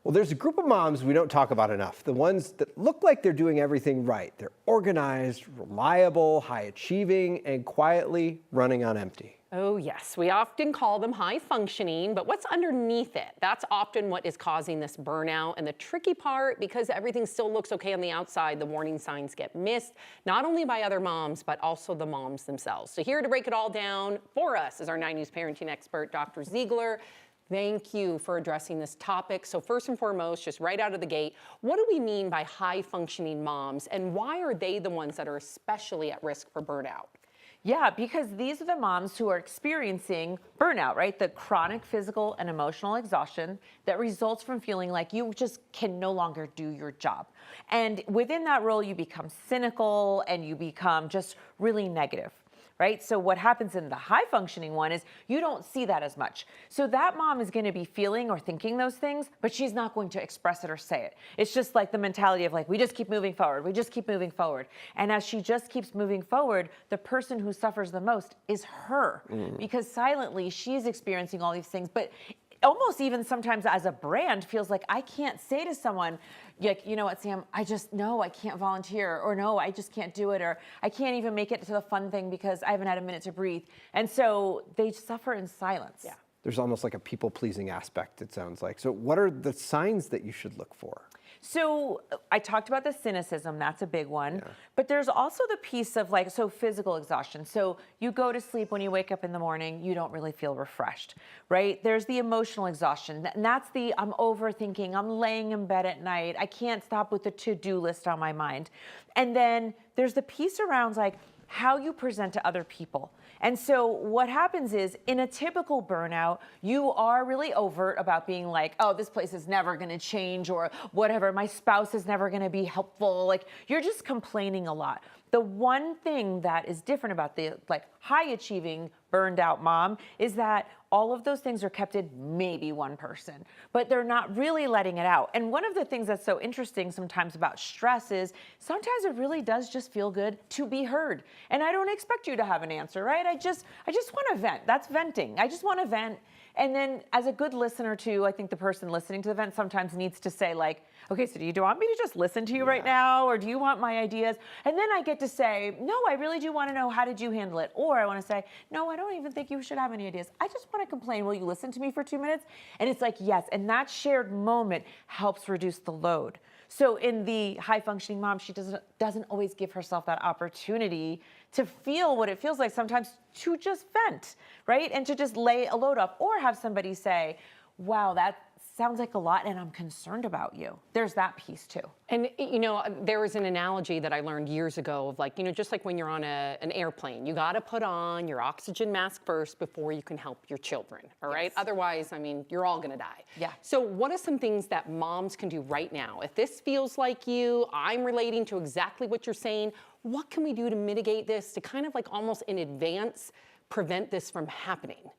Well, there's a group of moms we don't talk about enough, the ones that look like they're doing everything right. They're organized, reliable, high achieving, and quietly running on empty. Oh yes, we often call them high functioning, but what's underneath it? That's often what is causing this burnout. And the tricky part, because everything still looks okay on the outside, the warning signs get missed, not only by other moms, but also the moms themselves. So here to break it all down for us is our 90s parenting expert, Dr. Ziegler. Thank you for addressing this topic. So first and foremost, just right out of the gate, what do we mean by high functioning moms, and why are they the ones that are especially at risk for burnout? Yeah, because these are the moms who are experiencing burnout, right? The chronic physical and emotional exhaustion that results from feeling like you just can no longer do your job. And within that role, you become cynical and you become just really negative. Right? So what happens in the high functioning one is you don't see that as much. So that mom is going to be feeling or thinking those things, but she's not going to express it or say it. It's just like the mentality of like, we just keep moving forward. We just keep moving forward. And as she just keeps moving forward, the person who suffers the most is her, because silently she's experiencing all these things. But almost even sometimes as a brand feels like I can't say to someone, like, you know what, Sam, I can't volunteer, or no, I just can't do it, or I can't even make it to the fun thing because I haven't had a minute to breathe. And so they suffer in silence. Yeah. There's almost like a people-pleasing aspect, it sounds like. So what are the signs that you should look for? So I talked about the cynicism, that's a big one. Yeah. But there's also the piece of like, so physical exhaustion. So you go to sleep, when you wake up in the morning, you don't really feel refreshed, right? There's the emotional exhaustion. And that's the, I'm overthinking, I'm laying in bed at night, I can't stop with the to-do list on my mind. And then there's the piece around like how you present to other people. And so what happens is in a typical burnout, you are really overt about being like, oh, this place is never going to change, or whatever, my spouse is never going to be helpful. Like you're just complaining a lot. The one thing that is different about the like high achieving burned out mom is that all of those things are kept in maybe one person, but they're not really letting it out. And one of the things that's so interesting sometimes about stress is sometimes it really does just feel good to be heard. And I don't expect you to have an answer, right? I just want to vent. That's venting. I just want to vent. And then as a good listener too, I think the person listening to the vent sometimes needs to say like, okay, so do you want me to just listen to you right now? Or do you want my ideas? And then I get to say, no, I really do want to know, how did you handle it? Or I want to say, no, I don't even think you should have any ideas. I just want to complain. Will you listen to me for 2 minutes? And it's like, yes. And that shared moment helps reduce the load. So in the high functioning mom, she doesn't always give herself that opportunity to feel what it feels like sometimes to just vent, right? And to just lay a load up, or have somebody say, wow, that sounds like a lot and I'm concerned about you. There's that piece too. And you know, there was an analogy that I learned years ago of like, you know, just like when you're on an airplane, you got to put on your oxygen mask first before you can help your children, all right? Otherwise, I mean, you're all gonna die. Yeah. So what are some things that moms can do right now? If this feels like you, I'm relating to exactly what you're saying, what can we do to mitigate this, to kind of like almost in advance prevent this from happening?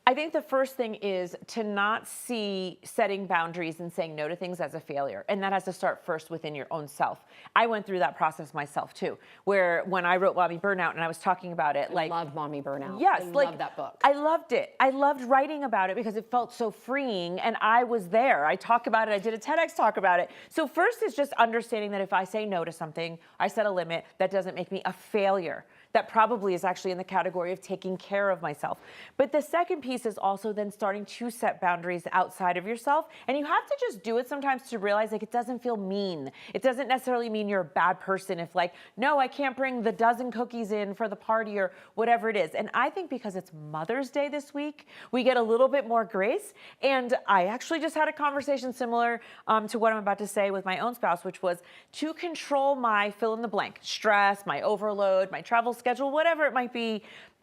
I think the first thing is to not see setting boundaries and saying no to things as a failure. And that has to start first within your own self. I went through that process myself too, where when I wrote Mommy Burnout and I was talking about it, I love Mommy Burnout. Yes, I like, love that book. I loved it. I loved writing about it because it felt so freeing, and I was there. I talked about it. I did a TEDx talk about it. So first is just understanding that if I say no to something, I set a limit, that doesn't make me a failure. That probably is actually in the category of taking care of myself. But the second piece is also then starting to set boundaries outside of yourself. And you have to just do it sometimes to realize like it doesn't feel mean. It doesn't necessarily mean you're a bad person if like, no, I can't bring the dozen cookies in for the party or whatever it is. And I think because it's Mother's Day this week, we get a little bit more grace. And I actually just had a conversation similar to what I'm about to say with my own spouse, which was to control my fill in the blank, stress, my overload, my travel schedule, whatever it might be.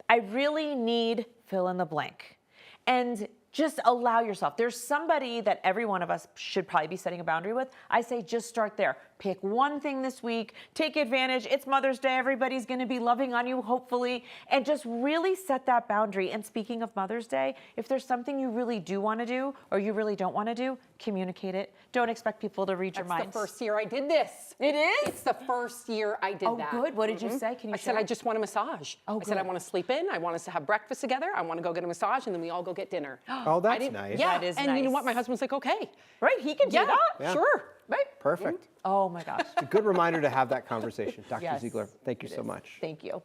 I really need fill in the blank. And just allow yourself. There's somebody that every one of us should probably be setting a boundary with. I say just start there. Pick one thing this week, take advantage. It's Mother's Day. Everybody's going to be loving on you, hopefully, and just really set that boundary. And speaking of Mother's Day, if there's something you really do want to do or you really don't want to do, communicate it. Don't expect people to read your That's minds. the first year I did this. It is? It's the first year I did that. Oh, good. What did you say? Can you I said, share? I just want a massage. Oh, I said, I good. want to sleep in. I want us to have breakfast together. I want to go get a massage, and then we all go get dinner. Oh, I that's didn't- nice. Yeah, That is and you know nice. what? My husband's like, okay. Right? He can do Yeah, that. Yeah. sure. Right? Perfect. Oh my gosh. A good reminder to have that conversation. Dr. Yes, Ziegler, thank you it so is. much. Thank you.